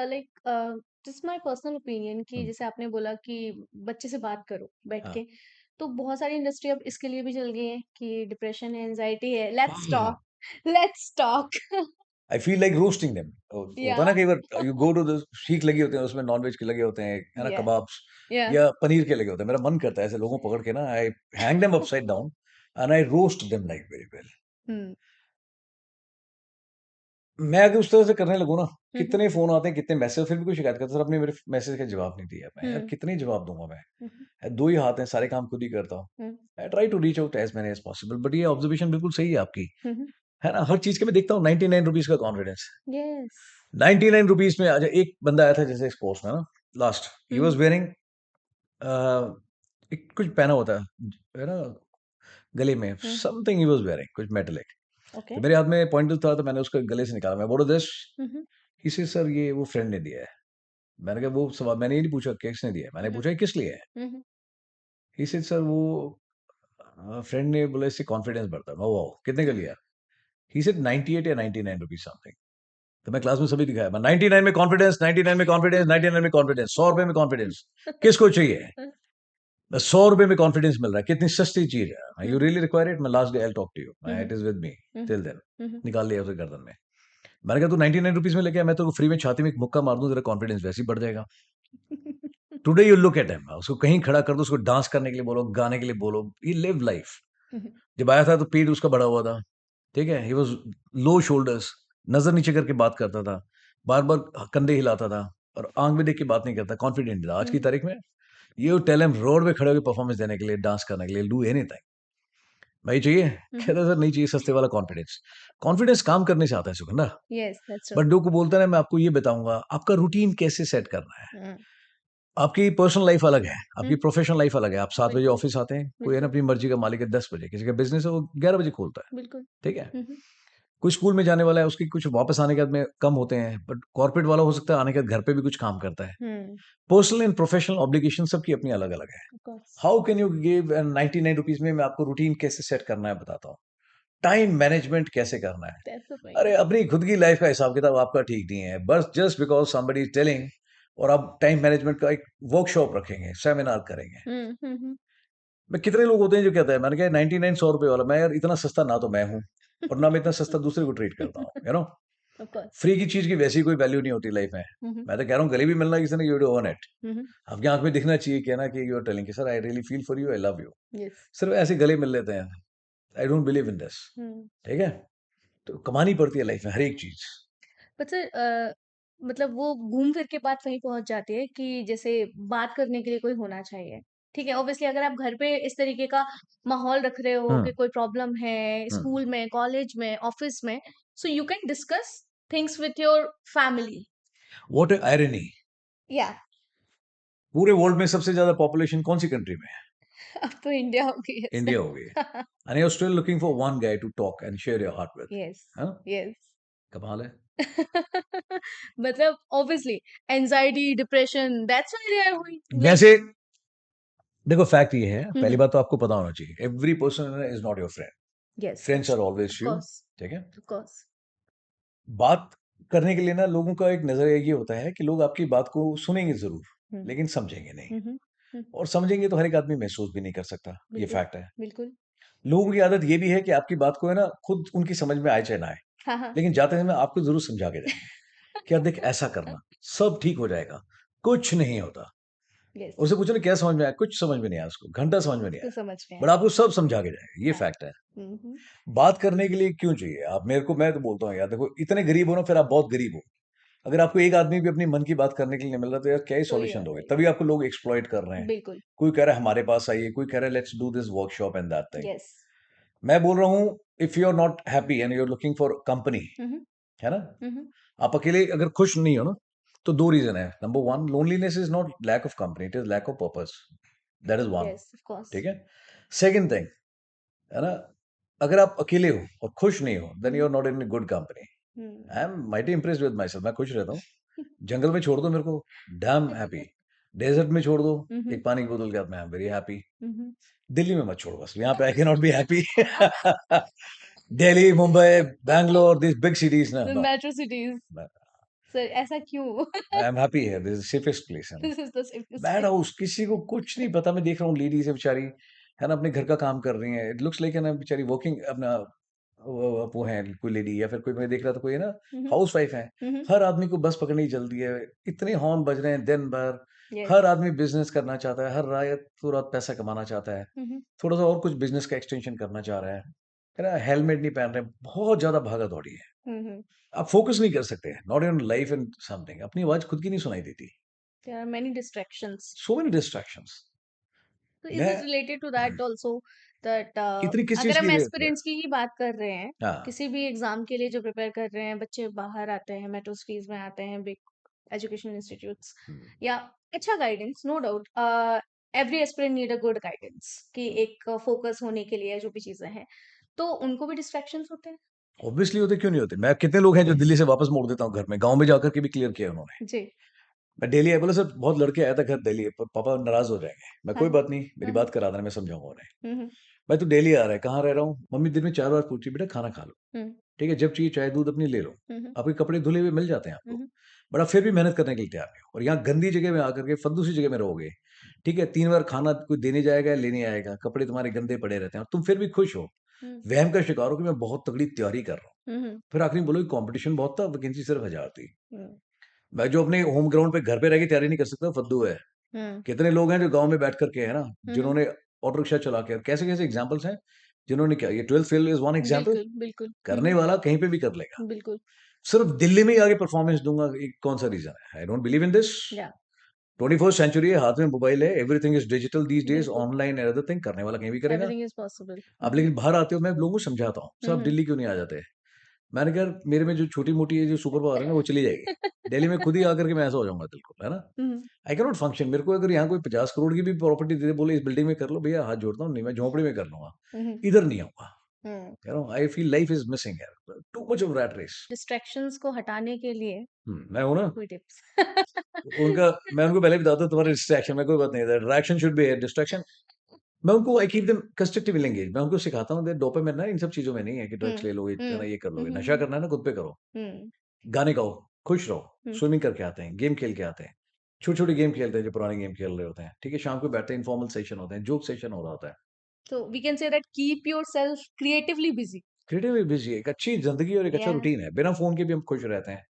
Like this my personal opinion कि हुँ, जैसे आपने बोला कि बच्चे से बात करो बैठ हाँ। के, तो बहुत सारी इंडस्ट्री अब इसके लिए भी चल गई है कि डिप्रेशन है, एंजाइटी है, हाँ, लेट्स हाँ, हाँ। Talk, let's talk. I feel like roasting them. या होता है ना कई बार यू गो टू द सीख लगी होते हैं उसमें नॉन-वेज के लगे होते हैं, है ना? या कबाब्स या या पनीर के लगे होते हैं। मेरा मन करता है ऐसे लोगों को पकड़ के ना I hang them upside down and I roast them like very well. Hmm मैं अगर उस तरह से करने लगूँ ना, हम्म कितने फ़ोन आते हैं, कितने मैसेज फिर भी कोई शिकायत करता है, सर आपने मेरे मैसेज का जवाब नहीं दिया। मैं यार हम्म कितने जवाब दूँगा मैं? हम्म 2 ही हाथ हैं, सारे काम खुद ही करता हूँ। Hmm I try to reach out as many as possible but ये ऑब्जर्वेशन बिल्कुल सही है आपकी, हम्म है ना? हर चीज़ के मैं देखता हूँ ₹99 का कॉन्फिडेंस। यस ₹99 में अच्छा एक बंदा आया था जैसे स्पोर्ट्स में ना last he was hmm wearing एक कुछ पहना होता है ना गले में हम्म समथिंग ही वाज़ वेयरिंग कुछ मेटालिक। ओके तो मेरे हाथ में पॉइंटर था तो मैंने उसको गले से निकाला। मैं what is this? Hmm he said sir ये वो फ्रेंड ने दिया है। मैंने कहा वो सवाल मैंने ये नहीं पूछा किसने दिया है? मैंने हम्म पूछा ये किस लिए है? हम्म ही सेड सर वो फ्रेंड ने बोला इससे कॉन्फिडेंस बढ़ता है। मैं वाओ! कितने का लिया? ही सेड 98 या 99 रुपीज़ समथिंग। तो मैं क्लास में सभी दिखाया। मैं 99 में कॉन्फिडेंस, 99 में कॉन्फिडेंस, 99 में कॉन्फिडेंस, ₹100 में कॉन्फिडेंस। किसको चाहिए? ₹100 में कॉन्फिडेंस मिल रहा है। कितनी सस्ती चीज़ है। You hmm really require it? मैं last day I will talk to you. मैं hmm it is with me till then. Hmm निकाल लिया उसे गर्दन में। मैंने कहा तू 99 रुपीज़ में लेके आ, मैं तेरे को फ्री में छाती में एक मुक्का मार दूँ, तेरा कॉन्फिडेंस वैसे ही बढ़ जाएगा। Today you look at him. उसको कहीं खड़ा कर दो, उसको डांस करने के लिए बोलो, गाने के लिए बोलो। He live life. जब आया था तो पेट उसका बढ़ा हुआ था, ठीक है? ही वाज़ लो शोल्डर्स, नज़र नीचे करके बात करता था, बार-बार कंधे हिलाता था और आँख में देख के बात नहीं करता, कॉन्फिडेंट था। आज की तारीख में यू टेल हिम रोड पे खड़े होके परफॉर्मेंस देने के लिए, डांस करने के लिए, डू एनीथिंग। भाई चाहिए? कहता है सर नहीं चाहिए सस्ते वाला कॉन्फिडेंस। कॉन्फिडेंस काम करने से आता है सुगंधा। यस दैट्स बट लोग को बोलता है ना मैं आपको ये बताऊँगा, आपका रूटीन कैसे सेट करना है। ट्रू आपकी पर्सनल लाइफ अलग है, हुँ, आपकी प्रोफेशनल लाइफ अलग है। आप 7 बजे बिल्कुल, ऑफिस आते हैं, कोई है ना बिल्कुल, अपनी मर्ज़ी का मालिक है 10 बजे, किसी का बिज़नेस है वो 11 बजे खोलता है, बिल्कुल। ठीक है? हुँ, हुँ, कोई स्कूल में जाने वाला है, उसकी कुछ वापस आने के बाद में कम होते हैं, बट कॉर्पोरेट वाला हो सकता है आने के बाद घर पे भी कुछ काम करता है। हुँ, पर्सनल एंड प्रोफेशनल ऑब्लिगेशन सबकी अपनी अलग-अलग है। Of course, how can you give ₹99 में मैं आपको रूटीन कैसे सेट करना है बताता हूँ। टाइम मैनेजमेंट कैसे करना है। दैट्स द अरे पॉइंट। अपनी खुद की लाइफ का हिसाब-किताब आपका ठीक नहीं है। बस just because somebody is telling और आप टाइम मैनेजमेंट का एक वर्कशॉप रखेंगे, सेमिनार करेंगे। हुँ, हुँ, हुँ। मैं कितने लोग होते हैं जो कहते हैं मैंने कहा 99 ₹100 वाला मैं यार इतना सस्ता ना तो मैं हूँ और ना मैं इतना सस्ता दूसरे को ट्रीट करता हूँ, you know? Of course. Free की चीज़ की वैसी कोई वैल्यू नहीं होती लाइफ में। हुँ, हुँ, मैं तो कह रहा हूँ गले भी मिलना किसी ने यू टू अर्न इट। हुँ, हुँ, आपकी आँख में दिखना चाहिए कहना कि यू आर टेलिंग कि sir I really feel for you, I love you. Yes. सिर्फ ऐसे गले मिल लेते हैं। I don't believe in this. हुँ, ठीक है? तो कमानी पड़ती है लाइफ में हर एक चीज़। बट सर मतलब वो घूम फिर के बात वहीं पहुँच जाती है कि जैसे बात करने के लिए कोई होना चाहिए, ठीक है? ऑब्वियसली अगर आप घर पे इस तरीके का माहौल रख रहे हो हुँ, कि कोई प्रॉब्लम है हुँ। स्कूल में, कॉलेज में, ऑफ़िस में, so you can discuss things with your family. What a irony! या पूरे वर्ल्ड में सबसे ज़्यादा पॉपुलेशन कौन-सी कंट्री में है? अब तो इंडिया हो गई है इंडिया हो गई है। Sir. And you are still looking for one guy to talk and share your heart with. Yes, हाँ? यस। कमाल है। मतलब obviously anxiety, depression that's why they are going like वैसे देखो फैक्ट ये है, हुँ, पहली हुँ। बात तो आपको पता होना चाहिए, every person is not your friend. Yes, friends that's are true. Always of few, course, ठीक है? Of course. बात करने के लिए ना लोगों का एक नज़रिया ये होता है कि लोग आपकी बात को सुनेंगे ज़रूर, हुँ, लेकिन समझेंगे नहीं हुँ, हुँ, हुँ। और समझेंगे तो हर एक आदमी महसूस भी नहीं कर सकता, ये बिल्कुल, फैक्ट है। बिल्कुल। लोगों की आदत ये भी है कि आपकी बात को है ना खुद उनकी समझ में आए चाहे ना आए, हाँ, हाँ। लेकिन जाते समय आपको ज़रूर समझा के जाएँगे कि यार देख ऐसा करना, सब ठीक हो जाएगा, कुछ नहीं होता। यस, उससे पूछो ना क्या समझ में आया? कुछ समझ में नहीं आया उसको, घंटा समझ में नहीं तो आया, समझ में बट आया। आपको सब समझा के जाएगा, ये हाँ। फैक्ट है। हुँ, हुँ। बात करने के लिए क्यों चाहिए? आप मेरे को मैं तो बोलता हूँ यार देखो इतने गरीब हो ना फिर आप बहुत गरीब हो। अगर आपको एक आदमी भी अपनी मन की बात करने के लिए नहीं मिल रहा तो यार क्या ही कोई सॉल्यूशन और दोगे? नहीं। तभी आपको लोग एक्सप्लॉइट कर रहे हैं। बिल्कुल, कोई कह रहा है हमारे पास आइए, कोई कह रहा है let's do this workshop and that thing. Yes. मैं बोल रहा हूँ if you are not happy and you are looking for company, हुँ, हुँ, है ना? हुँ, हुँ। आप अकेले अगर खुश नहीं हो ना, तो 2 रीज़न है। Number 1 loneliness is not lack of company, it is lack of purpose. That is 1, yes, of course. ठीक है? सेकंड थिंग, है ना? अगर आप अकेले हो और खुश नहीं हो, हुँ, then you hmm, are not in a good company. हुँ। I am mighty impressed with myself मैं खुश रहता हूँ। जंगल में छोड़ दो मेरे को, डैम हैप्पी। डेज़र्ट में छोड़ दो, हुँ, हुँ, एक पानी की बोतल के हाथ में, आई एम वेरी हैप्पी। हुँ, हुँ। दिल्ली में मत छोड़ो बस, यहाँ पे I can not be happy. Delhi, Mumbai, Bangalore, these big cities ना, the no. Metro cities. Sir ऐसा क्यों? I am happy here, this is safest place है ना। This is the safest bad place. House किसी को कुछ नहीं पता, मैं देख रहा हूँ लेडीज़ है बेचारी, है ना, अपने घर का काम कर रही हैं। इट लुक्स लाइक है ना बेचारी वर्किंग अपना वो है कोई लेडी या फिर कोई मैं देख रहा था कोई है ना हुँ, हुँ। हाउसवाइफ है। हुँ, हुँ। हर आदमी को बस पकड़नी जल्दी है। इतने हॉर्न बज रहे हैं दिन भर। येस। हर आदमी बिज़नेस करना चाहता है, हर रात पैसा कमाना चाहता है। हुँ, हुँ। थोड़ा-सा और कुछ बिज़नेस का एक्सटेंशन करना चाह रहा है। है ना? हेलमेट नहीं पहन रहे, बहुत ज़्यादा भागा-दौड़ी है। हुँ, हुँ। आप फ़ोकस नहीं कर सकते, not in life in something. अपनी आवाज़ खुद की नहीं सुनाई देती। There are many distractions. So many distractions. तो इज़ इट मैं related to that also that इतनी किस अगर चीज़ हम की एस्पिरेंट्स की ही बात कर रहे हैं, हाँ, किसी भी एग्ज़ाम के लिए जो प्रिपेयर कर रहे हैं, बच्चे बाहर आते हैं, मेट्रो सिटीज़ में आते हैं, बिग एजुकेशनल इंस्टीट्यूट्स हुँ। या अच्छा guidance no doubt every aspirant need a good guidance कि एक फोकस होने के लिए जो भी चीज़ें हैं, तो उनको भी डिस्ट्रैक्शंस होते हैं? ऑब्वियसली होते क्यों नहीं होते? मैं कितने लोग हैं जो दिल्ली से वापस मोड़ देता हूँ घर में, गाँव में जाकर के भी क्लियर किया है उन्होंने। जी। मैं डेली आया बोला सर बहुत लड़के आया था घर दिल्ली पापा नाराज़ हो जाएँगे। मैं हाँ, कोई हाँ। बात नहीं, मेरी हाँ, हाँ। बात करा देना मैं समझाऊँगा उन्हें। हुँ, हुँ। भाई तू डेली आ रहा है, कहाँ रह रहा हूँ? मम्मी दिन में 4 बार पूछती है बेटा खाना खा लो। हुँ। ठीक है? जब चाहिए चाय दूध अपनी ले लो। हुँ, हुँ। आपके कपड़े धुले हुए मिल जाते हैं हुँ, आपको। हुँ। बट आप फिर भी मेहनत करने के लिए तैयार नहीं हो और यहाँ गंदी जगह में आकर के फद्दू सी जगह में रहोगे। ठीक है? 3 बार खाना कोई देने जाएगा या लेने आएगा, कपड़े तुम्हारे गंदे पड़े रहते हैं और तुम फिर भी खुश हो। हुँ। वहम का शिकार हो कि मैं बहुत तगड़ी तैयारी कर रहा हूँ। हुँ, हुँ। फिर आखिरी में बोलोगे कॉम्पिटिशन बहुत था, वैकेंसी सिर्फ 1000 थी। हुँ। मैं जो अपने होम ग्राउंड पे घर पे रह के तैयारी नहीं कर सकता, फद्दू है। हुँ। कितने लोग हैं जो गाँव में बैठ कर के है ना, हुँ, हुँ। जिन्होंने ऑटो रिक्शा चला के कैसे-कैसे एग्ज़ाम्पल्स हैं, जिन्होंने क्या ये 12th fail is one example. बिल्कुल, बिल्कुल। हुँ, करने हुँ। वाला कहीं पे भी कर लेगा। बिल्कुल। सिर्फ दिल्ली में ही आके परफॉर्मेंस दूँगा, ये कौन-सा रीज़न है? आई डोंट बिलीव इन दिस। या 21st सेंचुरी है, हाथ में मोबाइल है, everything is digital these days, बिल्कुल, ऑनलाइन एंड अदर थिंग करने वाला कहीं भी करेगा। Everything is possible. हुँ, अब हुँ। लेकिन बाहर आते हो मैं लोगों को समझाता हूँ, "सर हुँ, आप हुँ। दिल्ली क्यों नहीं आ जाते?" मैंने कहा, "यार मेरे में जो छोटी-मोटी ये जो सुपर पावर है ना, वो चली जाएगी। दिल्ली में खुद ही आकर के मैं ऐसा हो जाऊँगा बिल्कुल, है ना? हुँ, आई कैन नॉट फंक्शन। मेरे को अगर यहाँ कोई 50 करोड़ की भी प्रॉपर्टी दे दे, बोले इस बिल्डिंग में कर लो, भैया हाथ जोड़ता हूँ, नहीं मैं झोंपड़ी में कर लूँगा। हुँ, हुँ, इधर नहीं आऊँगा। हुँ। You know I feel life is missing यार, too much of rat race. Distractions को हटाने के लिए मैं हूँ ना, कोई टिप्स? उनका मैं उनको पहले बताता हूँ तुम्हारा डिस्ट्रैक्शन में कोई बात नहीं है, डायरेक्शन शुड बी डिस्ट्रैक्शन। मैं उनको I keep them constructive engage. मैं उनको सिखाता हूँ दैट डोपामाइन ना इन सब चीज़ों में नहीं है कि हुँ, ड्रग्स ले लोगे, है ना, हुँ, ये कर हुँ, लोगे। हुँ, नशा हुँ, करना है ना खुद पे करो। हुँ, गाने गाओ, खुश रहो, हुँ। स्विमिंग करके आते हैं, गेम खेल के आते हैं। छोटी-छोटी गेम खेलते हैं जो पुराने गेम खेल रहे होते हैं। ठीक है? शाम को बैठते हैं, इन्फॉर्मल सेशन होते हैं, जोक सेशन हो रहा होता है। So we can say that keep yourself creatively busy. Creative busy है, एक अच्छी ज़िंदगी और एक अच्छा Yeah. रूटीन है। बिना फ़ोन के भी हम खुश रहते हैं।